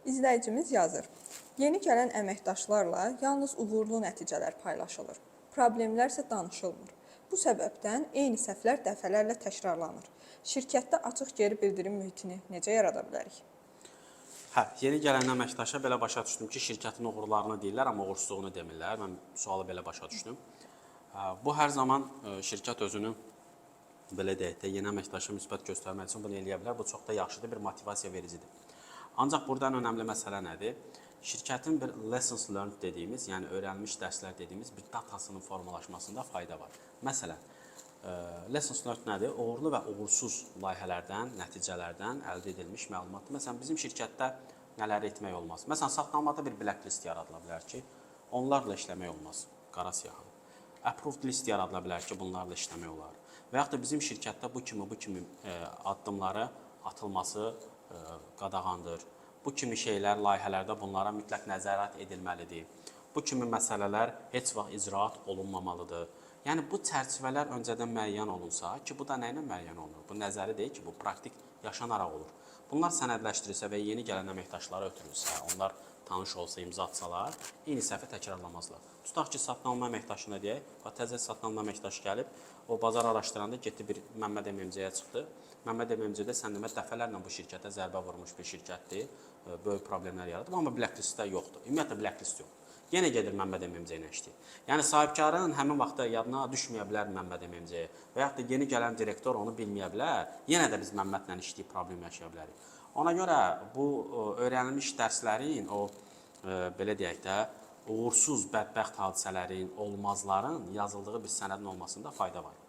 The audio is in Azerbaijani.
İzləyicimiz yazır. Yeni gələn əməkdaşlarla yalnız uğurlu nəticələr paylaşılır. Problemlər isə danışılmır. Bu səbəbdən eyni səhvlər dəfələrlə təkrarlanır. Şirkətdə açıq geri bildirim mühitini necə yarada bilərik? Yeni gələn əməkdaşa belə başa düşdüm ki, şirkətin uğurlarını deyirlər, amma uğursuzluğunu demirlər. Mən sualı belə başa düşdüm. Bu hər zaman şirkət özünü belə deyək də, yeni əməkdaşa müsbət göstərmək üçün bunu eləyə bilər. Bu çox da yaxşıdır, bir motivasiya vericidir. Ancaq buradan önəmli məsələ nədir? Şirkətin bir lessons learned dediyimiz, yəni öyrənilmiş dərslər dediyimiz bir datasının formalaşmasında fayda var. Məsələn, lessons learned nədir? Uğurlu və uğursuz layihələrdən, nəticələrdən əldə edilmiş məlumatdır. Məsələn, bizim şirkətdə nələri etmək olmaz? Məsələn, satılmada bir blacklist yaradıla bilər ki, onlarla işləmək olmaz, qara siyahı. Approved list yaradıla bilər ki, bunlarla işləmək olar. Və yaxud da bizim şirkətdə bu kimi addımları atılması qadağandır. Bu kimi şeylər, layihələrdə bunlara mütləq nəzarət edilməlidir. Bu kimi məsələlər heç vaxt icraat olunmamalıdır. Yəni, bu çərçivələr öncədən müəyyən olunsa ki, bu da nə ilə müəyyən olunur? Bu nəzəri deyil ki, bu praktik yaşanaraq olur. Bunlar sənədləşdirilsə və yeni gələn əməkdaşlara ötürülsə, onlar tanış olsa, imza atsalar, eyni səhvi təkrarlamazlar. Tutaq ki, satın alma əməkdaşına deyək, təzə satın alma əməkdaş gəlib, o bazar araşdıranda getdi bir Məmməd MMC-yə çıxdı. Məmməd MMC-də sən demə dəfələrlə bu şirkətə zərbə vurmuş bir şirkətdir, böyük problemlər yaradıb, amma blacklistdə yoxdur. Ümumiyyətlə, blacklist yoxdur. Yenə gedir Məmməd MMC ilə işləyir. Yəni, sahibkarın həmin vaxtda yadına düşməyə bilər Məmməd MMC-yə və yaxud da yeni gələn direktor onu bilməyə bilər, yenə də biz Məmmədlə işləyib problem yaşaya bilərik. Ona görə bu öyrənilmiş dərslərin, belə deyək də, uğursuz, bədbəxt hadisələrin, olmazların yazıldığı bir sənədin olmasında fayda var.